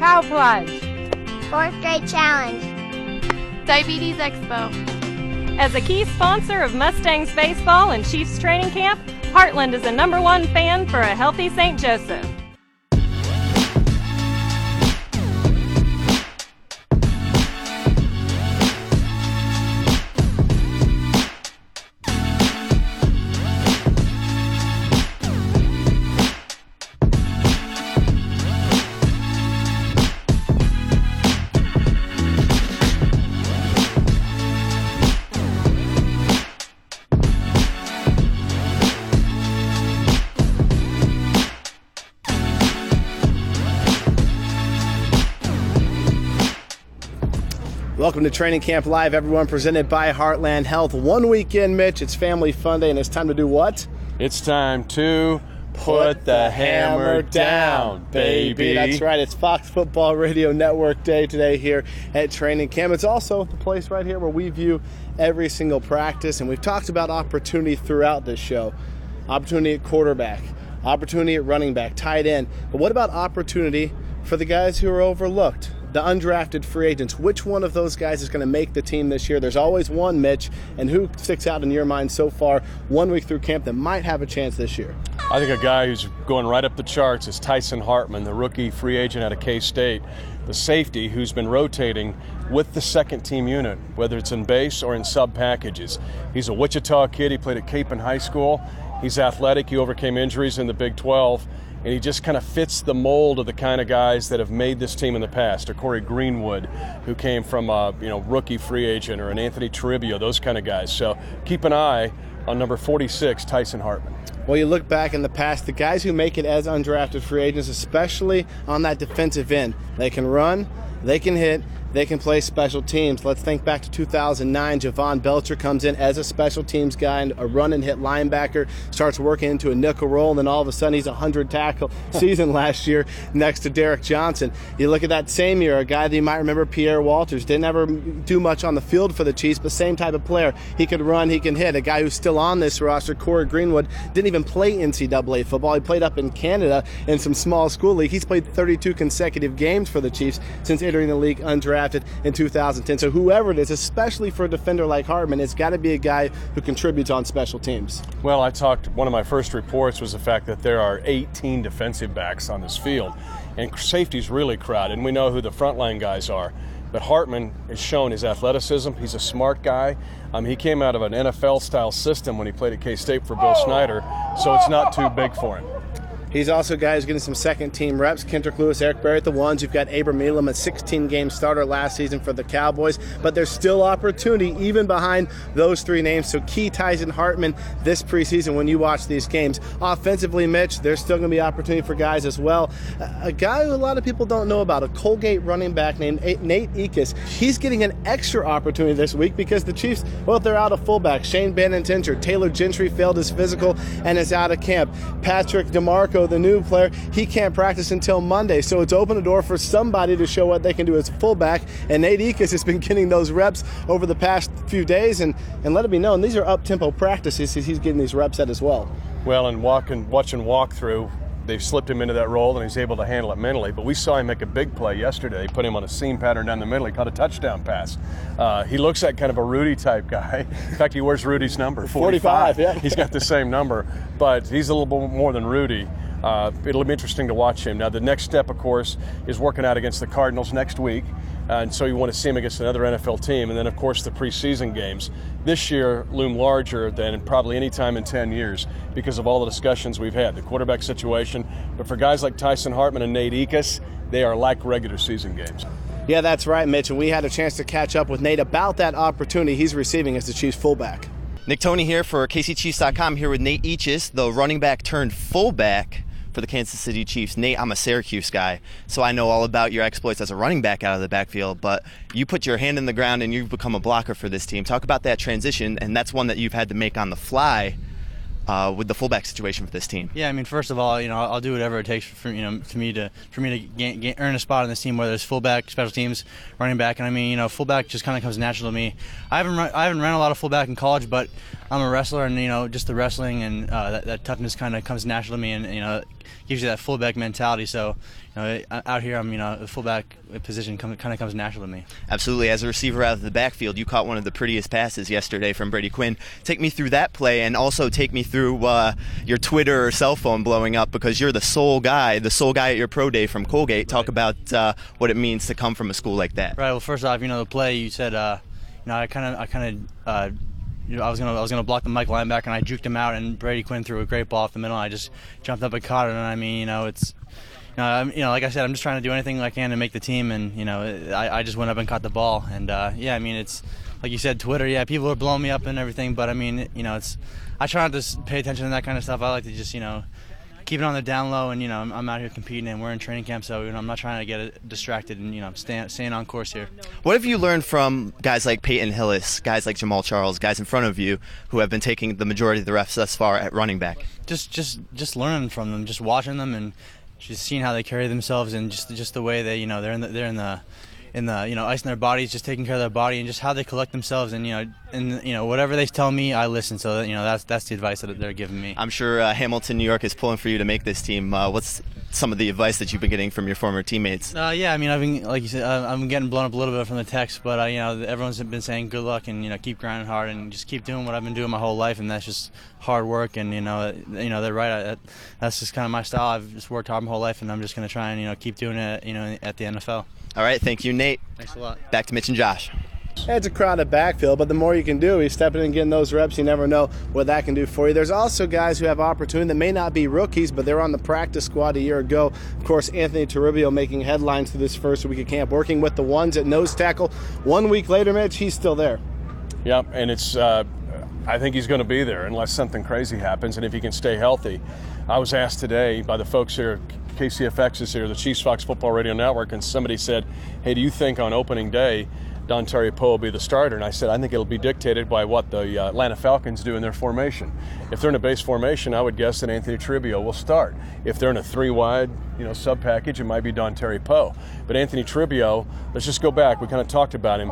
Cow Plunge. 4th grade challenge. Diabetes Expo. As a key sponsor of Mustangs baseball and Chiefs training camp, Heartland is the #1 fan for a healthy St. Joseph. Welcome to Training Camp Live, everyone, presented by Heartland Health. One weekend, Mitch, it's Family Fun Day, and it's time to do what? It's time to put the hammer down, baby. That's right, it's Fox Football Radio Network Day today here at Training Camp. It's also the place right here where we view every single practice, and we've talked about opportunity throughout this show. Opportunity at quarterback, opportunity at running back, tight end. But what about opportunity for the guys who are overlooked? The undrafted free agents. Which one of those guys is going to make the team this year? There's always one, Mitch, and who sticks out in your mind so far 1 week through camp that might have a chance this year? I think a guy who's going right up the charts is Tyson Hartman, the rookie free agent out of K-State, the safety who's been rotating with the second team unit, whether it's in base or in sub packages. He's a Wichita kid. He played at Capon High School. He's athletic. He overcame injuries in the Big 12. And he just kind of fits the mold of the kind of guys that have made this team in the past. Or Corey Greenwood, who came from a rookie free agent, or an Anthony Toribio, those kind of guys. So keep an eye on number 46, Tyson Hartman. Well, you look back in the past, the guys who make it as undrafted free agents, especially on that defensive end, they can run, they can hit, they can play special teams. Let's think back to 2009. Javon Belcher comes in as a special teams guy, and a run and hit linebacker, starts working into a nickel role, and then all of a sudden he's a 100-tackle season last year next to Derek Johnson. You look at that same year, a guy that you might remember, Pierre Walters, didn't ever do much on the field for the Chiefs, but same type of player. He could run, he can hit. A guy who's still on this roster, Corey Greenwood, didn't even play NCAA football. He played up in Canada in some small school league. He's played 32 consecutive games for the Chiefs since entering the league undrafted in 2010. So whoever it is, especially for a defender like Hartman, it's got to be a guy who contributes on special teams. Well, one of my first reports was the fact that there are 18 defensive backs on this field, and safety's really crowded, and we know who the frontline guys are. But Hartman has shown his athleticism. He's a smart guy. He came out of an NFL-style system when he played at K-State for Bill Snyder, so it's not too big for him. He's also guys getting some second-team reps. Kendrick Lewis, Eric Berry at the ones. You've got Abram Elam, a 16-game starter last season for the Cowboys. But there's still opportunity even behind those three names. So key Tyson Hartman this preseason when you watch these games. Offensively, Mitch, there's still going to be opportunity for guys as well. A guy who a lot of people don't know about, a Colgate running back named Nate Eachus. He's getting an extra opportunity this week because the Chiefs, well, they're out of fullback. Shane Bannon's injured. Taylor Gentry failed his physical and is out of camp. Patrick DeMarco, the new player, he can't practice until Monday, so it's opened a door for somebody to show what they can do as fullback, and Nate Eachus has been getting those reps over the past few days, and let it be known, these are up-tempo practices he's getting these reps at as well. Well, and watching walkthrough, they've slipped him into that role, and he's able to handle it mentally. But we saw him make a big play yesterday. They put him on a seam pattern down the middle. He caught a touchdown pass. He looks like kind of a Rudy-type guy. In fact, he wears Rudy's number, 45. Yeah. He's got the same number, but he's a little bit more than Rudy. It'll be interesting to watch him. Now, the next step, of course, is working out against the Cardinals next week. And so you want to see him against another NFL team. And then, of course, the preseason games this year loom larger than probably any time in 10 years because of all the discussions we've had, the quarterback situation. But for guys like Tyson Hartman and Nate Eachus, they are like regular season games. Yeah, that's right, Mitch. And we had a chance to catch up with Nate about that opportunity he's receiving as the Chiefs fullback. Nick Toney here for KCChiefs.com, here with Nate Eachus, the running back turned fullback for the Kansas City Chiefs. Nate, I'm a Syracuse guy, so I know all about your exploits as a running back out of the backfield, but you put your hand in the ground and you've become a blocker for this team. Talk about that transition, and that's one that you've had to make on the fly with the fullback situation for this team. Yeah, I mean, first of all, I'll do whatever it takes for me to earn a spot on this team, whether it's fullback, special teams, running back, and fullback just kind of comes natural to me. I haven't run a lot of fullback in college, but I'm a wrestler, and just the wrestling and that toughness kind of comes natural to me, and it gives you that fullback mentality. So out here, the fullback position kind of comes natural to me. Absolutely. As a receiver out of the backfield, you caught one of the prettiest passes yesterday from Brady Quinn. Take me through that play, and also take me through your Twitter or cell phone blowing up, because you're the sole guy at your pro day from Colgate. Talk about what it means to come from a school like that. Right. Well, first off, the play you said, I was gonna block the Mike linebacker, and I juked him out, and Brady Quinn threw a great ball off the middle, and I just jumped up and caught it. And it's. Like I said, I'm just trying to do anything I can to make the team, and I just went up and caught the ball, and it's like you said, Twitter. Yeah, people are blowing me up and everything, but it's. I try not to pay attention to that kind of stuff. I like to just keep it on the down low, and I'm out here competing, and we're in training camp, so I'm not trying to get distracted, and I'm staying on course here. What have you learned from guys like Peyton Hillis, guys like Jamal Charles, guys in front of you who have been taking the majority of the reps thus far at running back? Just learning from them, just watching them, and just seeing how they carry themselves, and just the way they they're in the icing their bodies, just taking care of their body, and just how they collect themselves, and whatever they tell me, I listen. So that's the advice that they're giving me. I'm sure Hamilton, New York is pulling for you to make this team. What's some of the advice that you've been getting from your former teammates? I've been, like you said, I'm getting blown up a little bit from the text, but everyone's been saying good luck, and keep grinding hard, and just keep doing what I've been doing my whole life, and that's just hard work. And they're right. That's just kind of my style. I've just worked hard my whole life, and I'm just going to try and keep doing it at the NFL. All right, thank you, Nate. Thanks a lot. Back to Mitch and Josh. It's a crowded backfield, but the more you can do, he's stepping in and getting those reps. You never know what that can do for you. There's also guys who have opportunity that may not be rookies, but they're on the practice squad a year ago. Of course, Anthony Toribio making headlines through this first week of camp, working with the ones at nose tackle. 1 week later, Mitch, he's still there. Yep, and it's I think he's going to be there unless something crazy happens, and if he can stay healthy. I was asked today by the folks here, KCFX is here, the Chiefs Fox Football Radio Network, and somebody said, hey, do you think on opening day Dontari Poe will be the starter? And I said, I think it'll be dictated by what the Atlanta Falcons do in their formation. If they're in a base formation, I would guess that Anthony Toribio will start. If they're in a three-wide, sub package, it might be Dontari Poe. But Anthony Toribio, let's just go back. We kind of talked about him.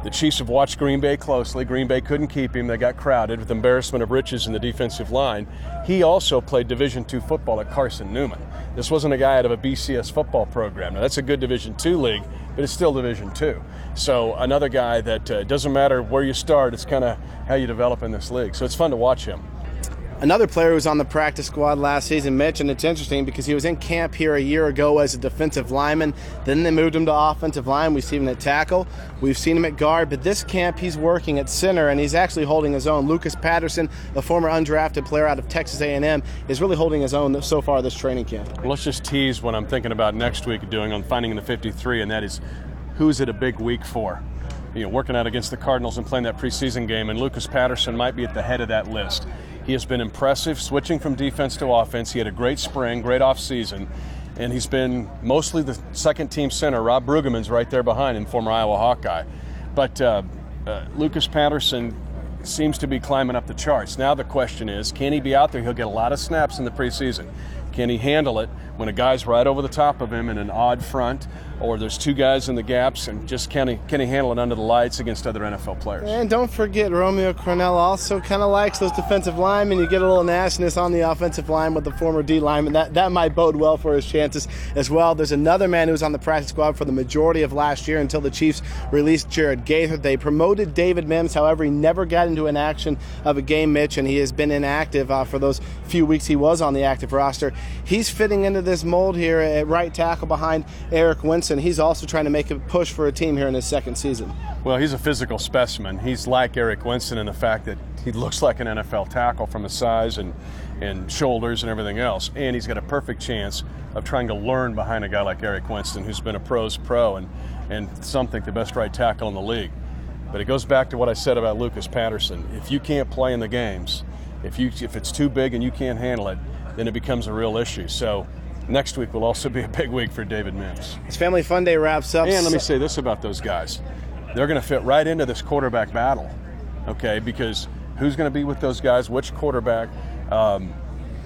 The Chiefs have watched Green Bay closely. Green Bay couldn't keep him. They got crowded with embarrassment of riches in the defensive line. He also played Division II football at Carson Newman. This wasn't a guy out of a BCS football program. Now, that's a good Division II league, but it's still Division II. So another guy that doesn't matter where you start, it's kind of how you develop in this league. So it's fun to watch him. Another player who was on the practice squad last season, Mitch, and it's interesting because he was in camp here a year ago as a defensive lineman. Then they moved him to offensive line. We've seen him at tackle. We've seen him at guard. But this camp, he's working at center, and he's actually holding his own. Lucas Patterson, a former undrafted player out of Texas A&M, is really holding his own so far this training camp. Well, let's just tease what I'm thinking about next week doing on Finding the 53, and that is who's it a big week for? Working out against the Cardinals and playing that preseason game, and Lucas Patterson might be at the head of that list. He has been impressive, switching from defense to offense. He had a great spring, great offseason, and he's been mostly the second-team center. Rob Brueggemann's right there behind him, former Iowa Hawkeye. But Lucas Patterson seems to be climbing up the charts. Now the question is, can he be out there? He'll get a lot of snaps in the preseason. Can he handle it when a guy's right over the top of him in an odd front, or there's two guys in the gaps, and just can he handle it under the lights against other NFL players? And don't forget, Romeo Cornell also kind of likes those defensive linemen. You get a little nastiness on the offensive line with the former D lineman. That might bode well for his chances as well. There's another man who was on the practice squad for the majority of last year until the Chiefs released Jared Gaither. They promoted David Mims. However, he never got into an action of a game, Mitch, and he has been inactive for those few weeks he was on the active roster. He's fitting into this mold here at right tackle behind Eric Winston. He's also trying to make a push for a team here in his second season. Well, he's a physical specimen. He's like Eric Winston in the fact that he looks like an NFL tackle from his size and shoulders and everything else. And he's got a perfect chance of trying to learn behind a guy like Eric Winston, who's been a pro's pro and some think the best right tackle in the league. But it goes back to what I said about Lucas Patterson. If you can't play in the games, if it's too big and you can't handle it, then it becomes a real issue. So next week will also be a big week for David Mims. His Family Fun Day wraps up. And let me say this about those guys. They're going to fit right into this quarterback battle, okay, because who's going to be with those guys, which quarterback?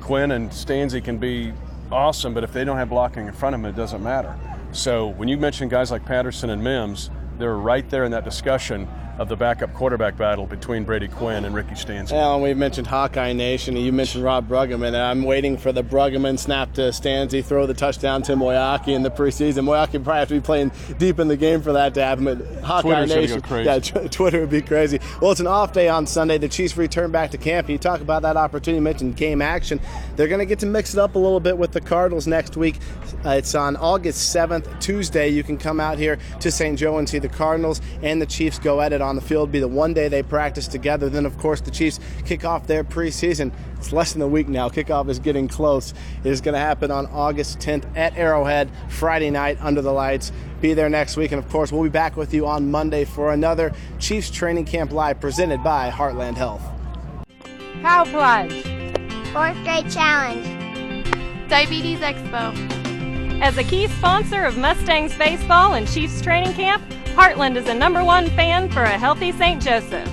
Quinn and Stanzi can be awesome, but if they don't have blocking in front of them, it doesn't matter. So when you mention guys like Patterson and Mims, they're right there in that discussion of the backup quarterback battle between Brady Quinn and Ricky Stanzi. Well, and we mentioned Hawkeye Nation, and you mentioned Rob Bruggeman, and I'm waiting for the Bruggeman snap to Stanzi, throw the touchdown to Moyaki in the preseason. Moyaki probably have to be playing deep in the game for that to happen, but Hawkeye Twitter's Nation, gonna go crazy. yeah, Twitter would be crazy. Well, it's an off day on Sunday. The Chiefs return back to camp. You talk about that opportunity, you mentioned game action. They're going to get to mix it up a little bit with the Cardinals next week. It's on August 7th, Tuesday. You can come out here to St. Joe and see the Cardinals and the Chiefs go at it on the field. It'll be the one day they practice together. Then, of course, the Chiefs kick off their preseason. It's less than a week now. Kickoff is getting close. It is going to happen on August 10th at Arrowhead, Friday night under the lights. Be there next week. And, of course, we'll be back with you on Monday for another Chiefs Training Camp Live presented by Heartland Health. Cow Pledge. 4th grade challenge. Diabetes Expo. As a key sponsor of Mustangs baseball and Chiefs training camp, Heartland is a #1 fan for a healthy St. Joseph.